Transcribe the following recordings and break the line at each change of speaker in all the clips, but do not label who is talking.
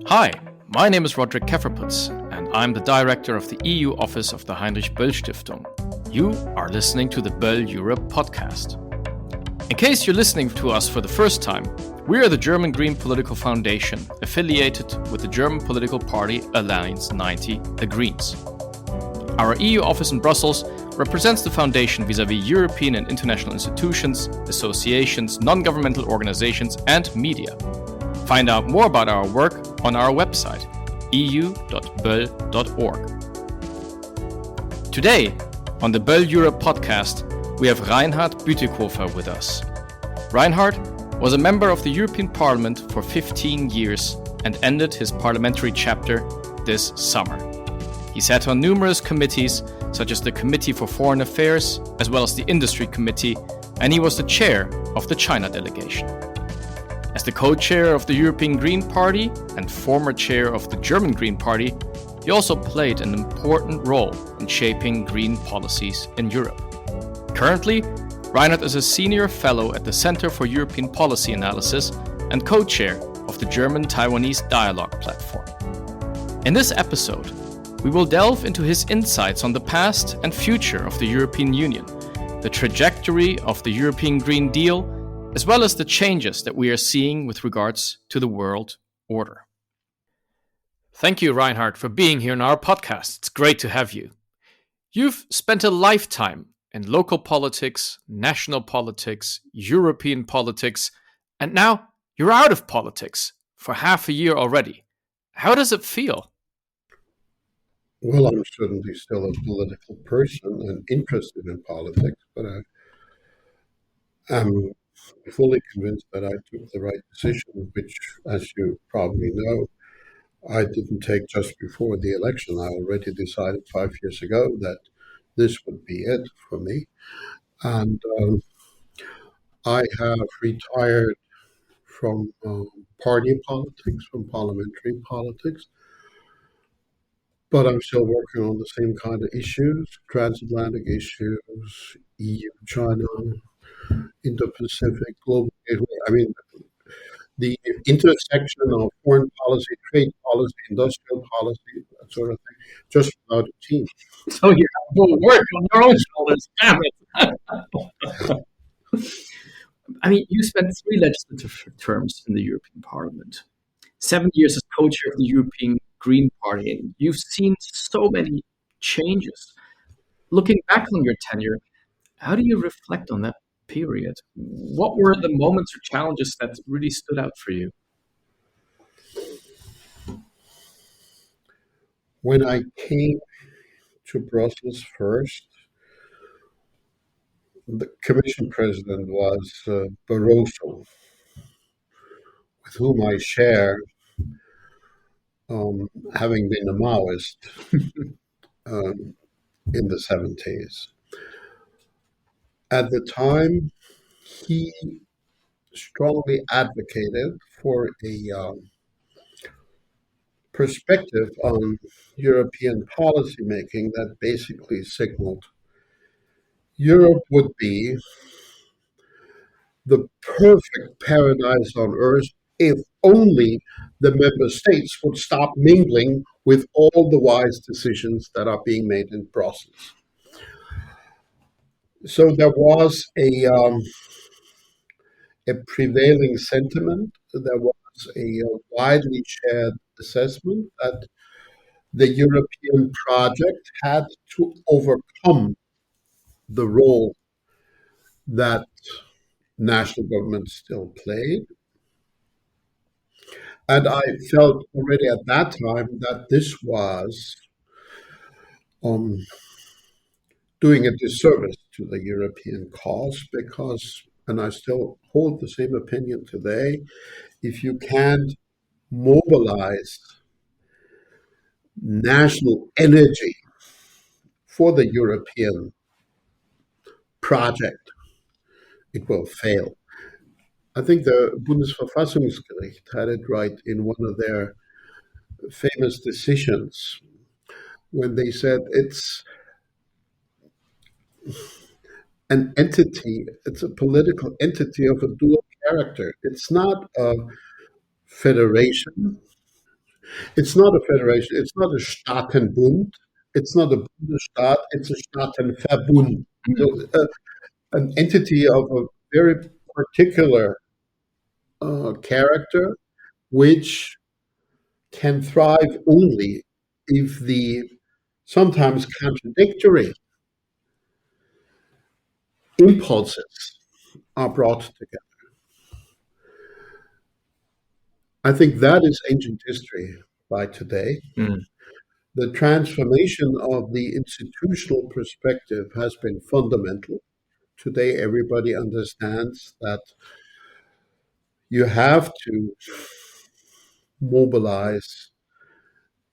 Hi, my name is Roderick Kefferpütz, and I'm the director of the EU office of the Heinrich-Böll-Stiftung. You are listening to the Böll Europe podcast. In case you're listening to us for the first time, we are the German Green Political Foundation, affiliated with the German political party Alliance 90, the Greens. Our EU office in Brussels represents the foundation vis-à-vis European and international institutions, associations, non-governmental organizations, and media. Find out more about our work on our website, eu.böll.org. Today, on the Böll Europe podcast, we have Reinhard Bütikofer with us. Reinhard was a member of the European Parliament for 15 years and ended his parliamentary chapter this summer. He sat on numerous committees, such as the Committee for Foreign Affairs, as well as the Industry Committee, and he was the chair of the China delegation. As the co-chair of the European Green Party and former chair of the German Green Party, he also played an important role in shaping green policies in Europe. Currently, Reinhard is a senior fellow at the Center for European Policy Analysis and co-chair of the German-Taiwanese Dialogue Platform. In this episode, we will delve into his insights on the past and future of the European Union, the trajectory of the European Green Deal, as well as the changes that we are seeing with regards to the world order. Thank you, Reinhard, for being here on our podcast. It's great to have you. You've spent a lifetime in local politics, national politics, European politics, and now you're out of politics for half a year already. How does it feel?
Well, I'm certainly still a political person and interested in politics, but I'm fully convinced that I took the right decision, which, as you probably know, I didn't take just before the election. I already decided 5 years ago that this would be it for me. And I have retired from party politics, from parliamentary politics, but I'm still working on the same kind of issues, transatlantic issues, EU-China, Indo-Pacific, global gateway. I mean, the intersection of foreign policy, trade policy, industrial policy, that sort of thing, just without a team.
So you have to work on your own shoulders, damn it. I mean, you spent 3 legislative terms in the European Parliament, 7 years as co-chair of the European Green Party, and you've seen so many changes. Looking back on your tenure, how do you reflect on that period? What were the moments or challenges that really stood out for you?
When I came to Brussels first, the Commission President was Barroso, with whom I share, having been a Maoist in the 70s. At the time, he strongly advocated for a perspective on European policymaking that basically signaled Europe would be the perfect paradise on earth if only the member states would stop mingling with all the wise decisions that are being made in Brussels. So there was a prevailing sentiment, there was a widely shared assessment that the European project had to overcome the role that national governments still played. And I felt already at that time that this was doing a disservice to the European cause because, and I still hold the same opinion today, if you can't mobilize national energy for the European project, it will fail. I think the Bundesverfassungsgericht had it right in one of their famous decisions when they said it's an entity, it's a political entity of a dual character. It's not a federation. It's not a federation. It's not a Staatenbund. It's not a Bundesstaat. It's a Staatenverbund. So, an entity of a very particular character, which can thrive only if the sometimes contradictory impulses are brought together. I think that is ancient history by today. The transformation of the institutional perspective has been fundamental. Today, everybody understands that you have to mobilize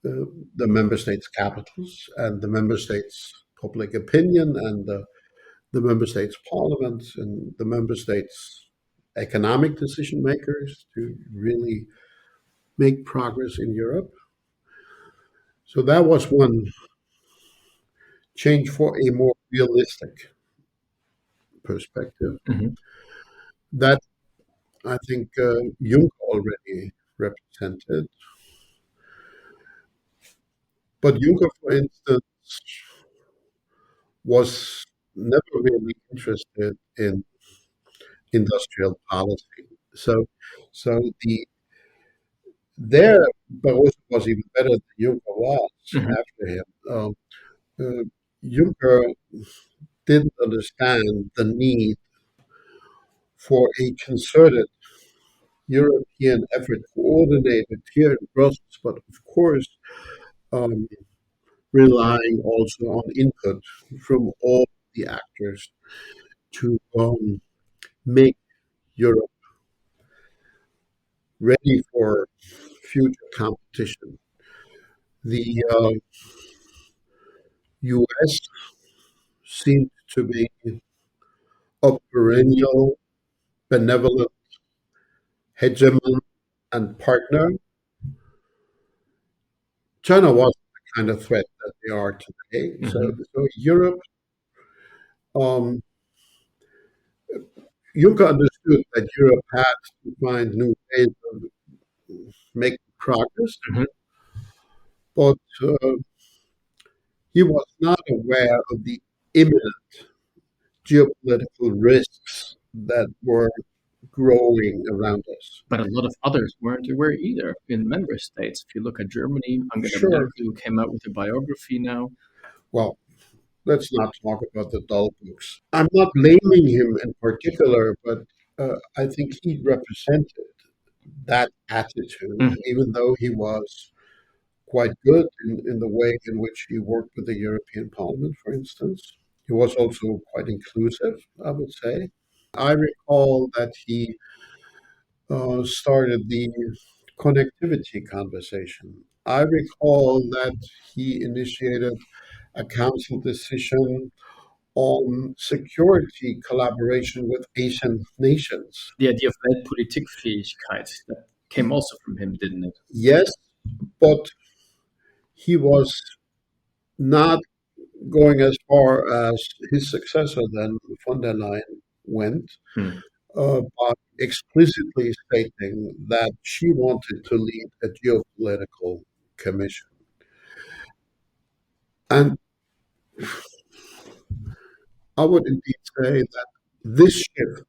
the member states' capitals and the member states' public opinion and the member states' parliaments and the member states' economic decision makers to really make progress in Europe. So that was one change for a more realistic perspective that I think Juncker already represented. But Juncker, for instance, was never really interested in industrial policy. So there Barroso was even better than Juncker was after him. Juncker didn't understand the need for a concerted European effort, coordinated here in Brussels, but of course relying also on input from all the actors to make Europe ready for future competition. The US seemed to be a perennial, benevolent hegemon and partner. China was the kind of threat that they are today. So Europe, Juncker understood that Europe had to find new ways of making progress, but he was not aware of the imminent geopolitical risks that were growing around us.
But a lot of others weren't aware either in member states. If you look at Germany, Angela
Sure.
Merkel, who came out with a biography now.
Well, let's not talk about the dull books. I'm not blaming him in particular, but I think he represented that attitude, even though he was quite good in the way in which he worked with the European Parliament, for instance. He was also quite inclusive, I would say. I recall that he started the connectivity conversation. I recall that he initiated a council decision on security collaboration with Asian nations.
The idea of Weltpolitikfähigkeit, that came also from him, didn't it?
Yes, but he was not going as far as his successor then, von der Leyen, went, but explicitly stating that she wanted to lead a geopolitical commission. And I would indeed say that this shift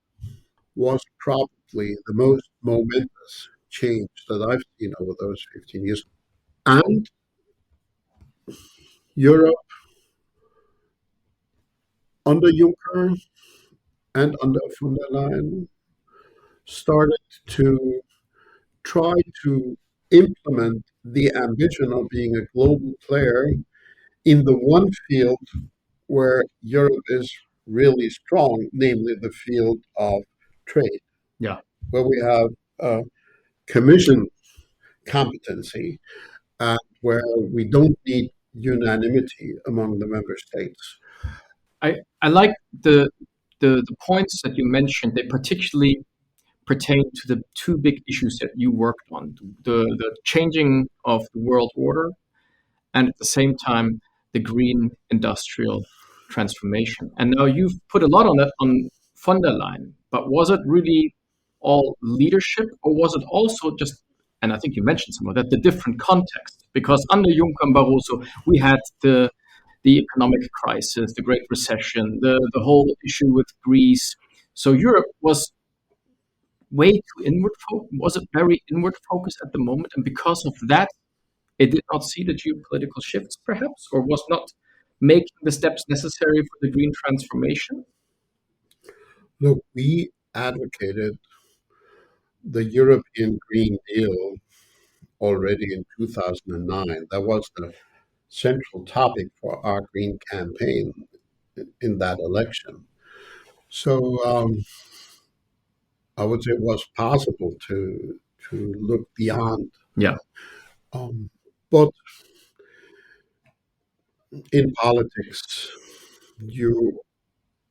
was probably the most momentous change that I've seen over those 15 years. And Europe, under Juncker and under von der Leyen, started to try to implement the ambition of being a global player in the one field where Europe is really strong, namely the field of trade.
Yeah.
Where we have commission competency and where we don't need unanimity among the member states.
I like the points that you mentioned. They particularly pertain to the two big issues that you worked on: the changing of the world order, and at the same time the green industrial transformation. And now you've put a lot on that on von der Leyen. But was it really all leadership, or was it also just and I think you mentioned some of that, the different context. Because under Juncker and Barroso, we had the economic crisis, the Great Recession, the whole issue with Greece. So Europe was way too inward focused. Was it very inward focused at the moment? And because of that, it did not see the geopolitical shifts, perhaps, or was not making the steps necessary for the green transformation?
Look, we advocated the European Green Deal already in 2009. That was the central topic for our green campaign in that election. So I would say it was possible to look beyond.
Yeah.
Um, but in politics, you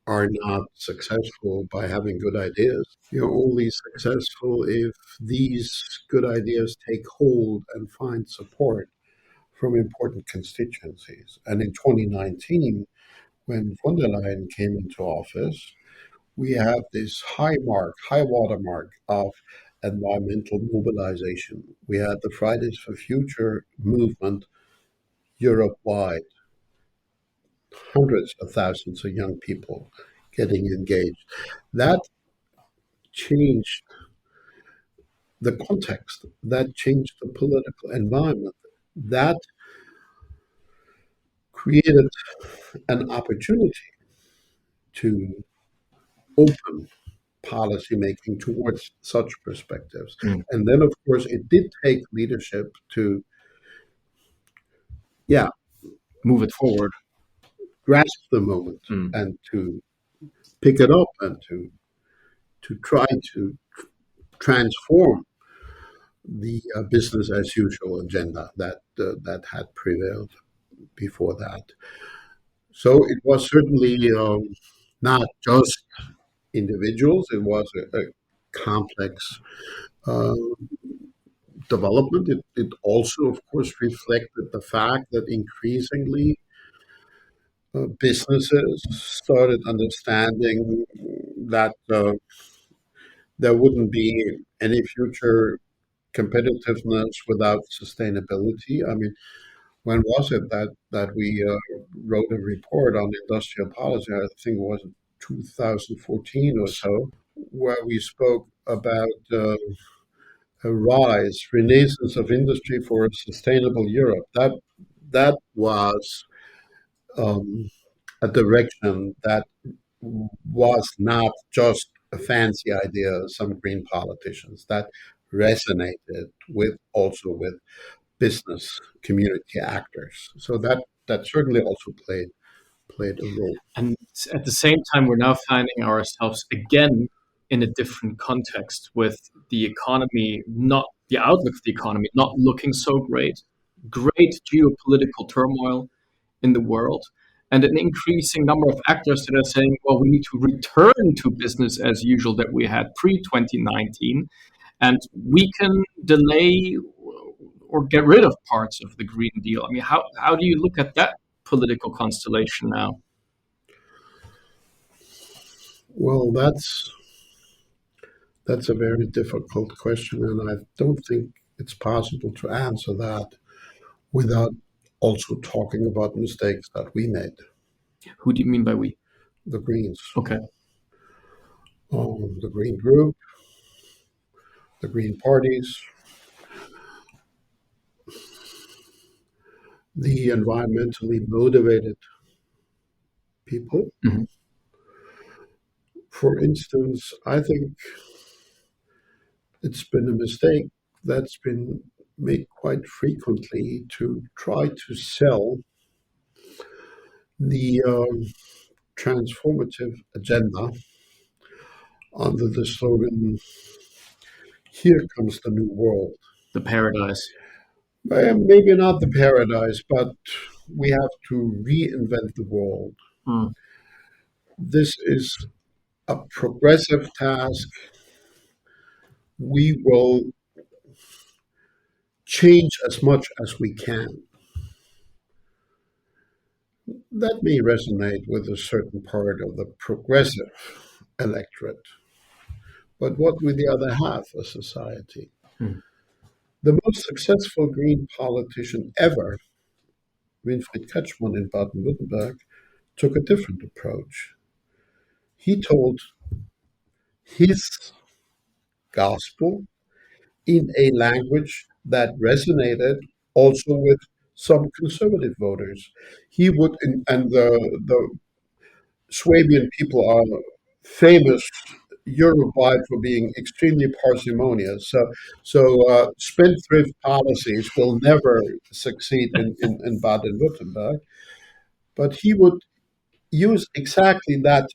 are not successful by having good ideas. You're only successful if these good ideas take hold and find support from important constituencies. And in 2019, when von der Leyen came into office, we had this high watermark of environmental mobilization. We had the Fridays for Future movement Europe-wide, hundreds of thousands of young people getting engaged. That changed the context, that changed the political environment, that created an opportunity to open policymaking towards such perspectives. And then, of course, it did take leadership to,
Move it forward.
grasp the moment and to pick it up and to try to transform the business as usual agenda that had prevailed before that. So it was certainly not just individuals; it was a complex uh, development. It also, of course, reflected the fact that increasingly businesses started understanding that there wouldn't be any future competitiveness without sustainability. I mean, when was it that we wrote a report on industrial policy? I think it was 2014 or so, where we spoke about a renaissance of industry for a sustainable Europe. That was um, a direction that was not just a fancy idea of some green politicians. That resonated with business community actors. So that certainly also played a role.
And at the same time, we're now finding ourselves again in a different context with the economy, not the outlook for the economy, not looking so great, great geopolitical turmoil in the world, and an increasing number of actors that are saying, well, we need to return to business as usual that we had pre 2019, and we can delay or get rid of parts of the Green Deal. I mean, how do you look at that political constellation now?
Well, that's a very difficult question, and I don't think it's possible to answer that without also talking about mistakes that we made,
Who do you mean by we?
the Greens,
Okay.
the Green Group, the Green parties, the environmentally motivated people.
Mm-hmm.
For instance, I think it's been a mistake that's been made quite frequently to try to sell the transformative agenda under the slogan, "Here comes the new world."
The paradise.
Maybe not the paradise, but we have to reinvent the world.
Mm.
This is a progressive task. We will change as much as we can. That may resonate with a certain part of the progressive electorate. But what with the other half of society?
Mm.
The most successful Green politician ever, Winfried Kretschmann in Baden-Württemberg, took a different approach. He told his gospel in a language that resonated also with some conservative voters. He would, and the Swabian people are famous Europe-wide for being extremely parsimonious. So spendthrift policies will never succeed in Baden-Württemberg. But he would use exactly that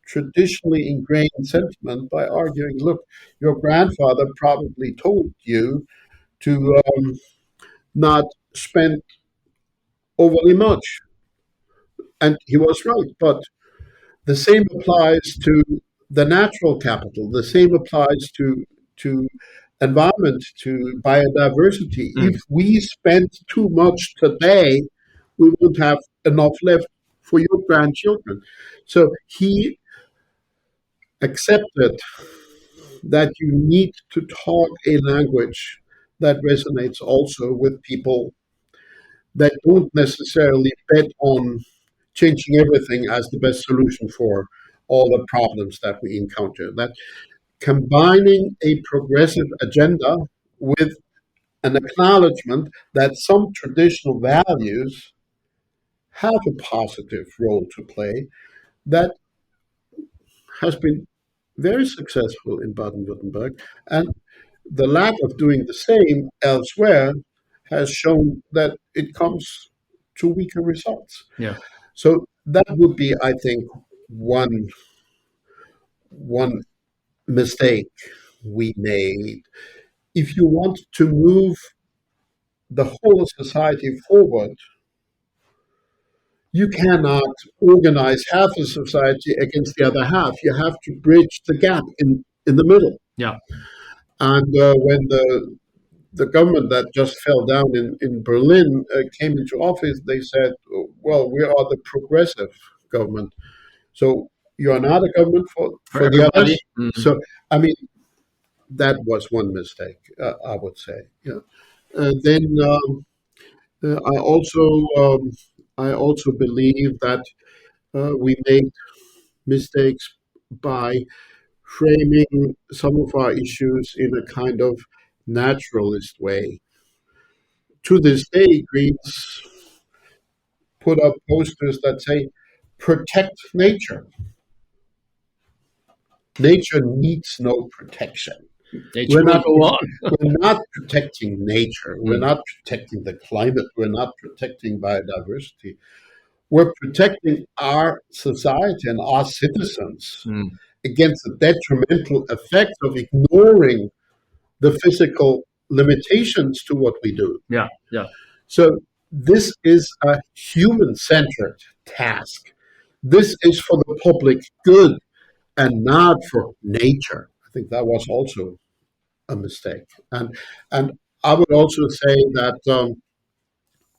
traditionally ingrained sentiment by arguing, look, your grandfather probably told you to not spend overly much. And he was right. But the same applies to the natural capital. The same applies to environment, to biodiversity. If we spend too much today, we won't have enough left for your grandchildren. So he accepted that you need to talk a language that resonates also with people that don't necessarily bet on changing everything as the best solution for all the problems that we encounter. That combining a progressive agenda with an acknowledgement that some traditional values have a positive role to play, that has been very successful in Baden-Württemberg. And the lack of doing the same elsewhere has shown that it comes to weaker results.
Yeah.
So that would be, I think, one mistake we made. If you want to move the whole society forward, you cannot organize half a society against the other half. You have to bridge the gap in the middle.
Yeah.
And when the government that just fell down in Berlin came into office, they said, well, we are the progressive government. So you are not a government for the others. Mm-hmm. So, I mean, that was one mistake, I would say. Yeah. Then I also believe that we made mistakes by framing some of our issues in a kind of naturalist way. To this day, Greens put up posters that say, protect nature. Nature needs no protection. We're not protecting nature. We're not protecting the climate. We're not protecting biodiversity. We're protecting our society and our citizens against the detrimental effects of ignoring the physical limitations to what we do.
Yeah, yeah.
So this is a human-centered task. This is for the public good and not for nature. I think that was also a mistake. And I would also say that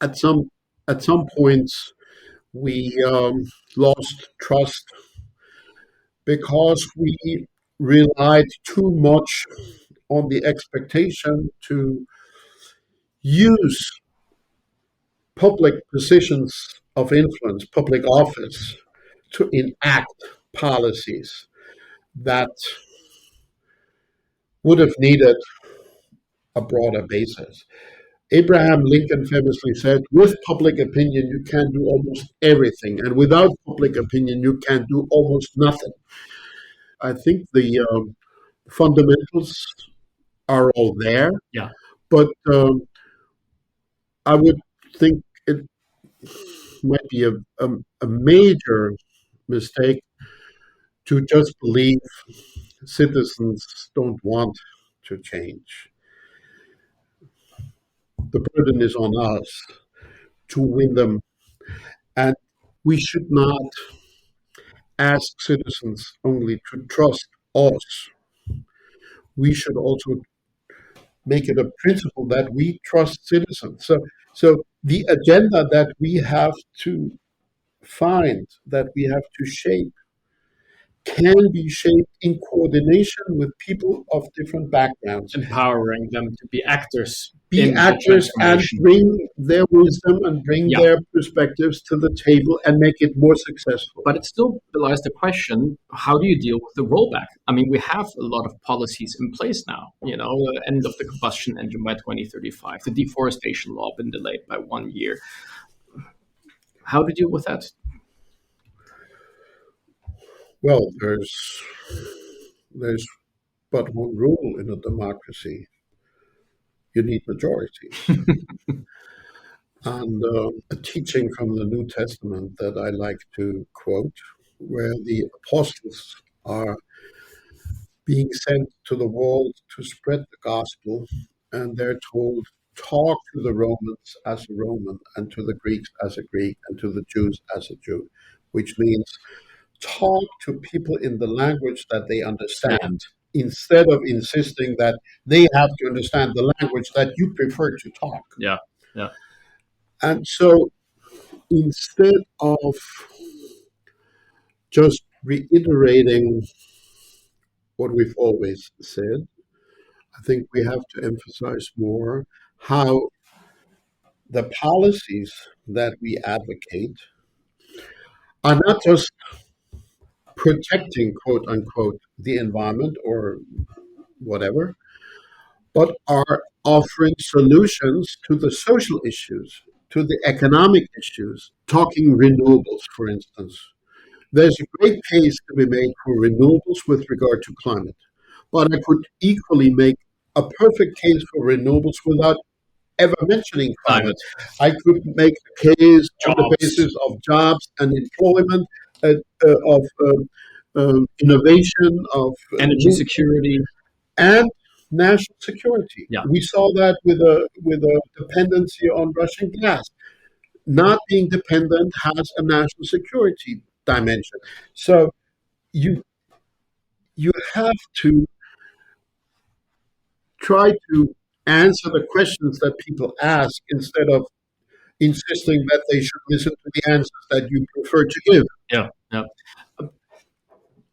at some points we lost trust because we relied too much on the expectation to use public positions of influence, public office, to enact policies that would have needed a broader basis. Abraham Lincoln famously said, with public opinion, you can do almost everything. And without public opinion, you can do almost nothing. I think the fundamentals are all there.
Yeah.
But I would think it might be a major mistake to just believe citizens don't want to change. The burden is on us to win them. And we should not ask citizens only to trust us. We should also make it a principle that we trust citizens. So the agenda that we have to find, that we have to shape, can be shaped in coordination with people of different backgrounds.
Empowering them to be actors
Be
in the
actors and
transformation.
bring their wisdom and bring their perspectives to the table and make it more successful.
But it still belies the question, how do you deal with the rollback? I mean, we have a lot of policies in place now, end of the combustion engine by 2035, the deforestation law been delayed by 1 year. How do you deal with that?
Well, there's but one rule in a democracy. You need majorities. And a teaching from the New Testament that I like to quote, where the apostles are being sent to the world to spread the gospel, and they're told, talk to the Romans as a Roman, and to the Greeks as a Greek, and to the Jews as a Jew, which means talk to people in the language that they understand, instead of insisting that they have to understand the language that you prefer to talk.
Yeah.
And so instead of just reiterating what we've always said, I think we have to emphasize more how the policies that we advocate are not just protecting, quote unquote, the environment or whatever, but are offering solutions to the social issues, to the economic issues, talking renewables, for instance. There's a great case to be made for renewables with regard to climate, but I could equally make a perfect case for renewables without ever mentioning climate. I could make a case on the basis of jobs and employment, of innovation, of
energy security,
and national security.
Yeah.
We saw that with a dependency on Russian gas. Not being dependent has a national security dimension. So you have to try to answer the questions that people ask instead of insisting that they should listen to the answers that you prefer to give.
Yeah.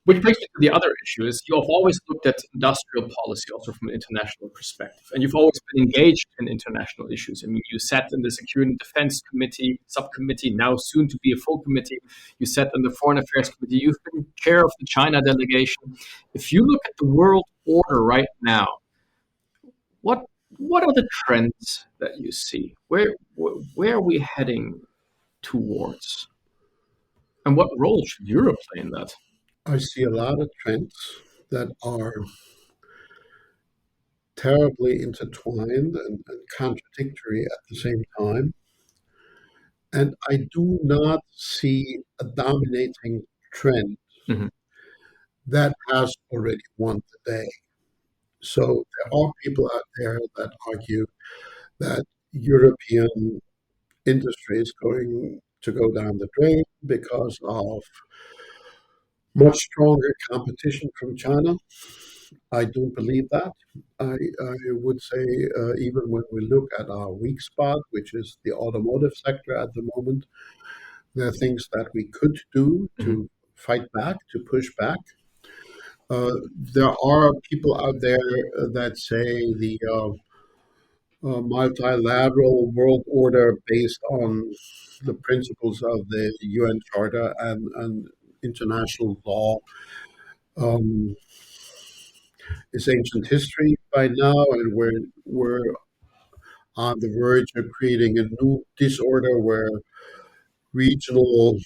Which brings me to the other issue is you have always looked at industrial policy also from an international perspective, and you've always been engaged in international issues. I mean, you sat in the Security and Defense Committee, subcommittee, now soon to be a full committee. You sat in the Foreign Affairs Committee. You've been chair of the China delegation. If you look at the world order right now, what are the trends that you see? Where are we heading towards? And what role should Europe play in that?
I see a lot of trends that are terribly intertwined and contradictory at the same time. And I do not see a dominating trend that has already won the day. So there are people out there that argue that European industry is going to go down the drain because of much stronger competition from China. I don't believe that. I would say even when we look at our weak spot, which is the automotive sector at the moment, there are things that we could do to fight back, to push back. There are people out there that say the multilateral world order based on the principles of the UN Charter and international law is ancient history by now, and we're on the verge of creating a new disorder where regional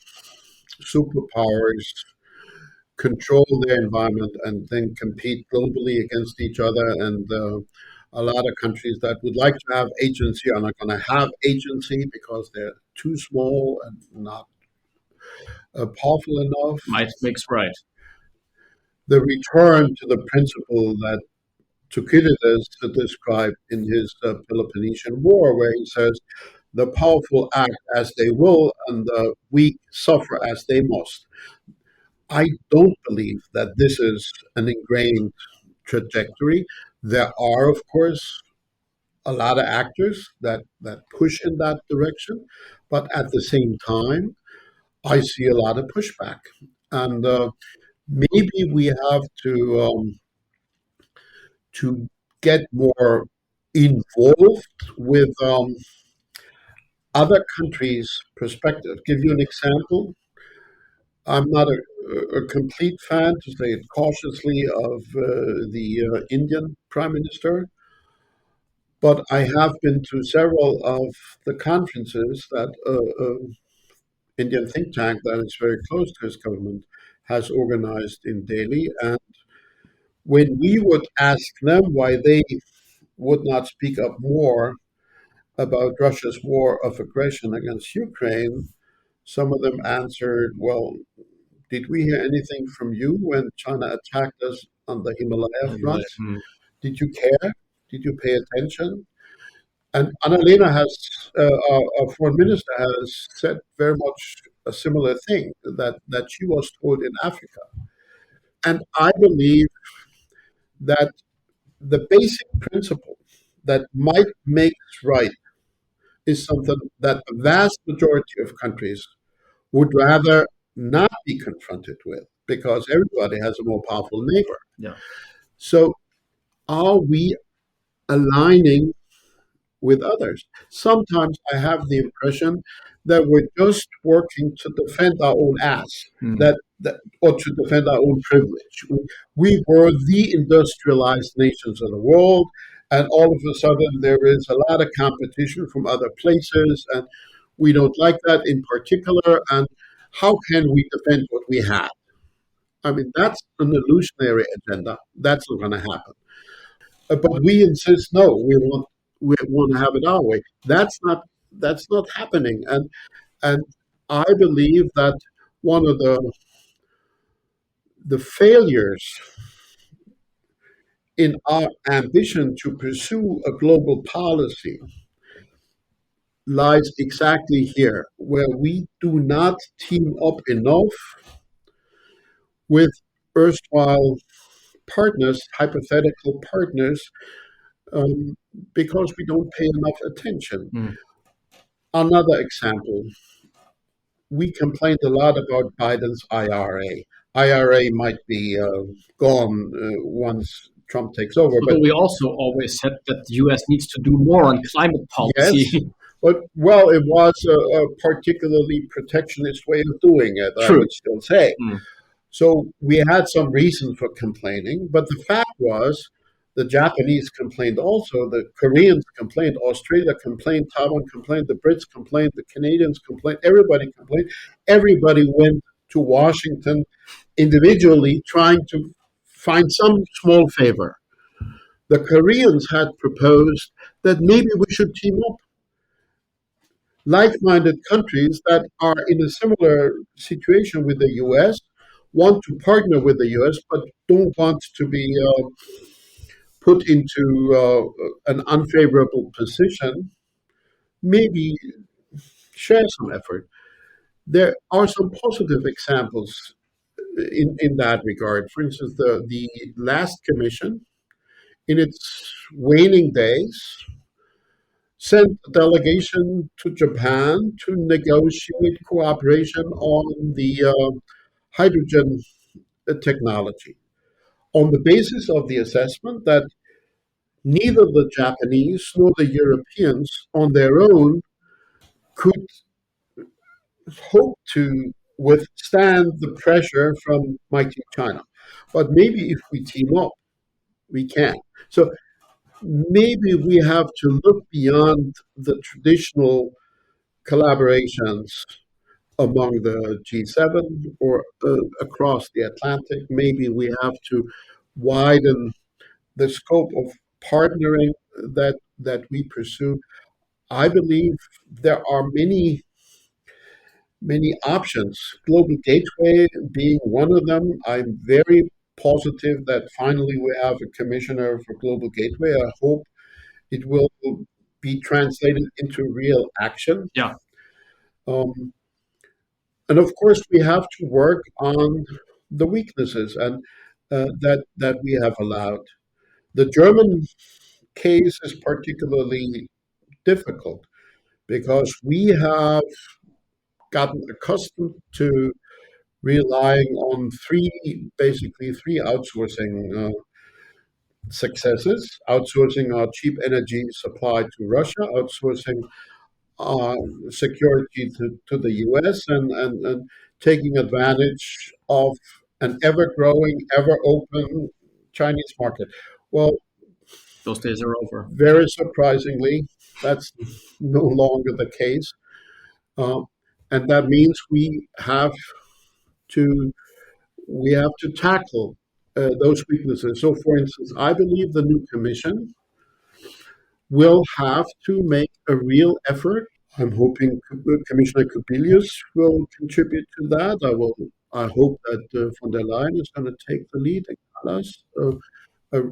superpowers control their environment and then compete globally against each other. And a lot of countries that would like to have agency are not going to have agency because they're too small and not powerful enough.
Might makes right.
The return to the principle that Thucydides described in his Peloponnesian War, where he says, the powerful act as they will and the weak suffer as they must. I don't believe that this is an ingrained trajectory. There are, of course, a lot of actors that push in that direction, but at the same time, I see a lot of pushback. And maybe we have to get more involved with other countries' perspective. Give you an example. I'm not a complete fan, to say it cautiously, of the Indian Prime Minister, but I have been to several of the conferences that Indian think tank that is very close to his government has organized in Delhi. And when we would ask them why they would not speak up more about Russia's war of aggression against Ukraine, some of them answered, well, did we hear anything from you when China attacked us on the Himalaya front? Did you care? Did you pay attention? And Annalena our foreign minister, has said very much a similar thing that she was told in Africa. And I believe that the basic principle that might makes right is something that the vast majority of countries would rather not be confronted with because everybody has a more powerful neighbor.
Yeah.
So are we aligning with others? Sometimes I have the impression that we're just working to defend our own ass, or to defend our own privilege. We were the industrialized nations of the world, and all of a sudden there is a lot of competition from other places, and we don't like that in particular. And how can we defend what we have? I mean, that's an illusionary agenda. That's not going to happen. But we insist, no, we want to have it our way. That's not happening. And I believe that one of the failures in our ambition to pursue a global policy lies exactly here, where we do not team up enough with erstwhile partners, hypothetical partners, because we don't pay enough attention. Another example, we complained a lot about Biden's IRA. IRA might be gone once Trump takes over.
But we also always said that the US needs to do more on climate policy.
Yes, but well, it was a particularly protectionist way of doing it, I would still say. So we had some reason for complaining, but the fact was the Japanese complained also, the Koreans complained, Australia complained, Taiwan complained, the Brits complained, the Canadians complained, everybody complained. Everybody went to Washington individually trying to find some small favor. The Koreans had proposed that maybe we should team up. Like-minded countries that are in a similar situation with the US want to partner with the US, but don't want to be put into an unfavorable position, maybe share some effort. There are some positive examples in that regard. For instance, the last commission, in its waning days, sent a delegation to Japan to negotiate cooperation on the hydrogen technology, on the basis of the assessment that neither the Japanese nor the Europeans on their own could hope to withstand the pressure from mighty China. But maybe if we team up, we can. So maybe we have to look beyond the traditional collaborations among the G7 or across the Atlantic. Maybe we have to widen the scope of partnering that we pursue. I believe there are many options. Global Gateway being one of them. I'm very positive that finally we have a commissioner for Global Gateway. I hope it will be translated into real action.
Yeah.
And of course, we have to work on the weaknesses and that we have allowed. The German case is particularly difficult because we have gotten accustomed to relying on basically three outsourcing successes: outsourcing our cheap energy supply to Russia, outsourcing uh, security to the US, and taking advantage of an ever growing, ever open Chinese market. Well,
Those days are over.
very surprisingly, that's no longer the case. Uh, and that means to we have to tackle those weaknesses. So, for instance, I believe the new commission will have to make a real effort. I'm hoping Commissioner Kubilius will contribute to that. I hope that von der Leyen is going to take the lead and tell us a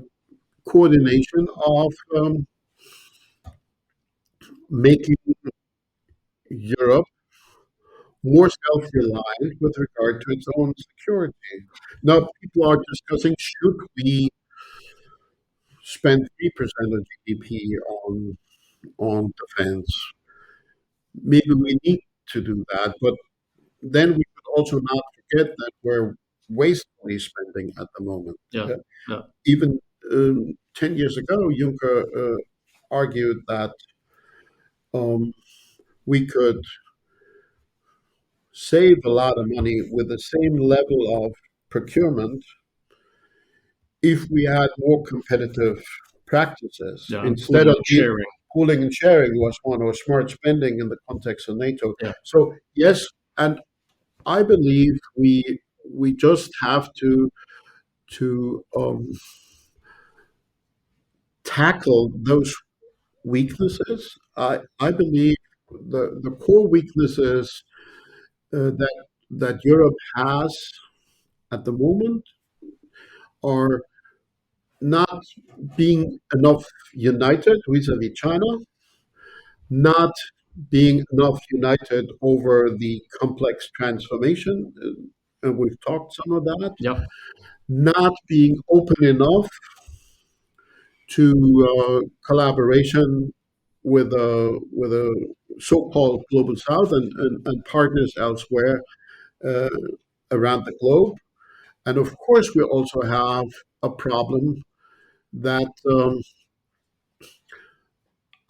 coordination of making Europe more self-reliant with regard to its own security. Now, people are discussing, should we spend 3% of GDP on defense? Maybe we need to do that, but then we could also not forget that we're wastefully spending at the moment.
Yeah, yeah.
Even 10 years ago, Juncker argued that we could save a lot of money with the same level of procurement if we had more competitive practices.
Yeah,
Instead of
sharing.
Pooling and sharing was one, or smart spending in the context of NATO.
Yeah.
So yes, and I believe we just have to tackle those weaknesses. I believe the core weaknesses that Europe has at the moment are not being enough united vis-a-vis China, not being enough united over the complex transformation, and we've talked some of that.
Yeah.
Not being open enough to collaboration with a so-called global south and partners elsewhere around the globe. And of course, we also have a problem that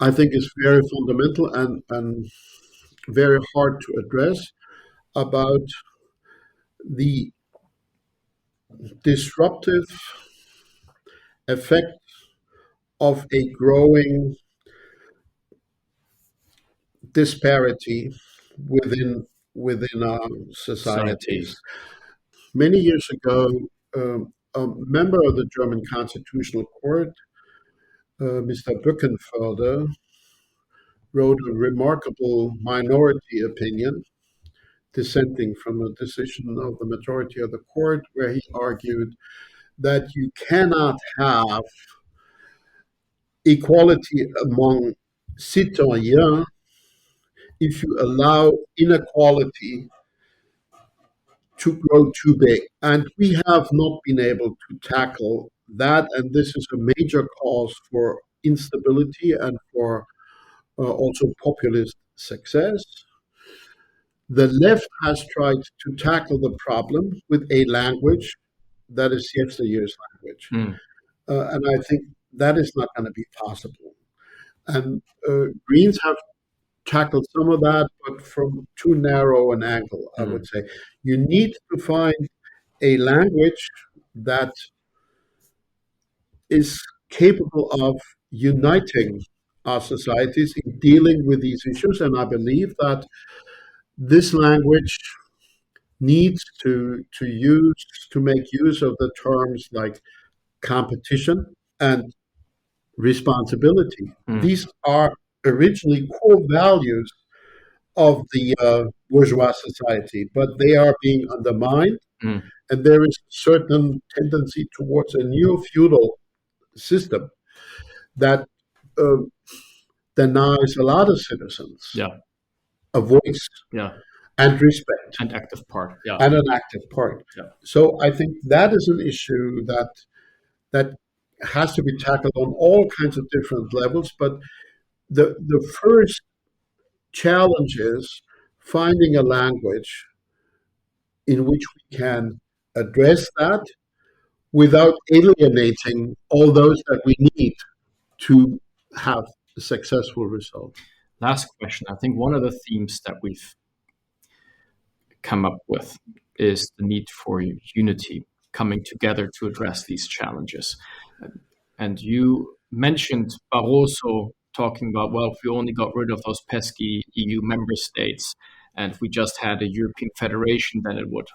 I think is very fundamental and very hard to address, about the disruptive effect of a growing disparity within our societies. Many years ago, a member of the German Constitutional Court, Mr. Bückenförder, wrote a remarkable minority opinion dissenting from a decision of the majority of the court, where he argued that you cannot have equality among citoyens if you allow inequality to grow too big. And we have not been able to tackle that, and this is a major cause for instability and for also populist success. The left has tried to tackle the problem with a language that is yesterday's language. And I think that is not going to be possible. And Greens have tackled some of that, but from too narrow an angle, I would say. You need to find a language that is capable of uniting our societies in dealing with these issues. And I believe that this language needs to make use of the terms like competition and responsibility. These are originally core values of the bourgeois society, but they are being undermined, and there is a certain tendency towards a neo-feudal system that denies a lot of citizens a voice and respect
and active part,
and an active part. So I think that is an issue that has to be tackled on all kinds of different levels. But the first challenge is finding a language in which we can address that without alienating all those that we need to have a successful result.
Last question. I think one of the themes that we've come up with is the need for unity, coming together to address these challenges. And you mentioned Barroso talking about, well, if we only got rid of those pesky EU member states and if we just had a European federation, then it would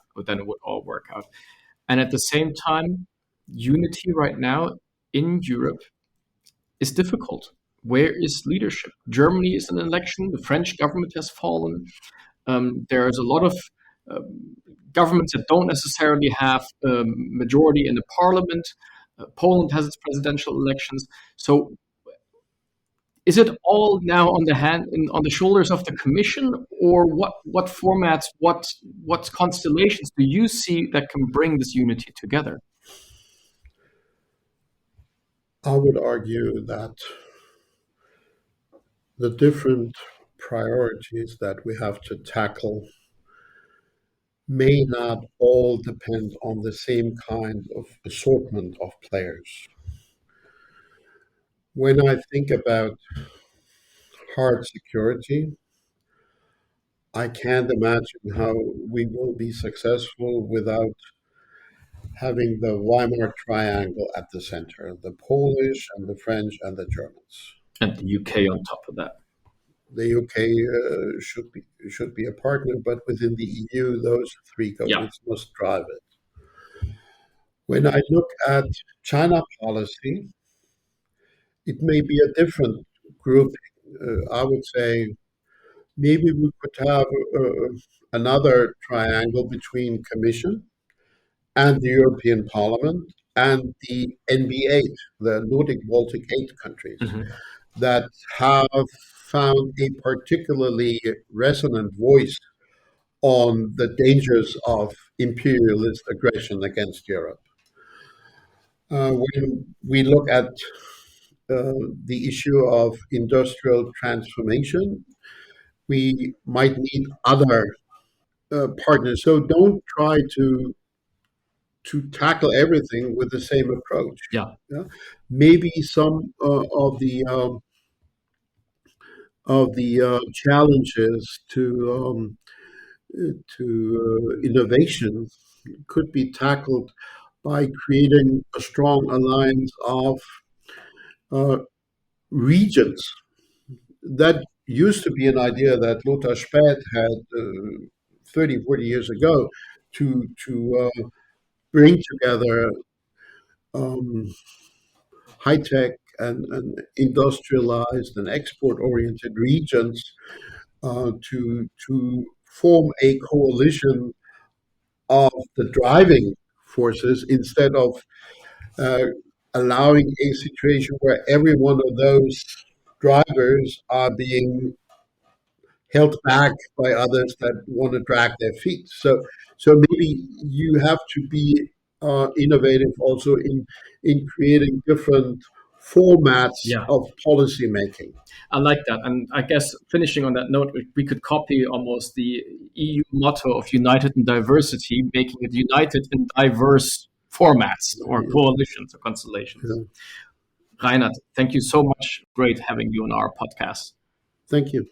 all work out. And at the same time, unity right now in Europe is difficult. Where is leadership? Germany is in an election. The French government has fallen. There's a lot of governments that don't necessarily have a majority in the parliament. Poland has its presidential elections. So is it all now on the shoulders of the Commission, or what formats, what constellations do you see that can bring this unity together?
I would argue that the different priorities that we have to tackle may not all depend on the same kind of assortment of players. When I think about hard security, I can't imagine how we will be successful without having the Weimar Triangle at the center, the Polish and the French and the Germans.
And the UK on top of that.
The UK should be a partner, but within the EU, those three governments must drive it. When I look at China policy, it may be a different grouping. I would say maybe we could have another triangle between Commission and the European Parliament and the NB8, the Nordic Baltic 8 countries, that have found a particularly resonant voice on the dangers of imperialist aggression against Europe. When we look at the issue of industrial transformation, we might need other partners. So don't try to tackle everything with the same approach.
Yeah.
Maybe some of the challenges to innovation could be tackled by creating a strong alliance of regions. That used to be an idea that Lothar Späth had 30, 40 years ago to bring together high-tech and industrialized and export-oriented regions to form a coalition of the driving forces instead of allowing a situation where every one of those drivers are being held back by others that want to drag their feet. So maybe you have to be innovative also in creating different formats of policy making.
I like that. And I guess finishing on that note, we could copy almost the EU motto of united in diversity, making it united in diverse formats or coalitions or constellations. Yeah. Reinhard, thank you so much. Great having you on our podcast.
Thank you.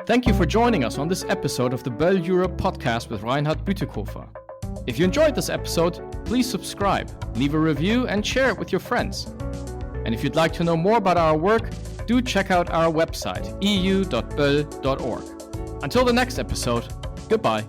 Thank you for joining us on this episode of the Böll Europe podcast with Reinhard Bütikofer. If you enjoyed this episode, please subscribe, leave a review, and share it with your friends. And if you'd like to know more about our work, do check out our website, eu.böll.org. Until the next episode, goodbye.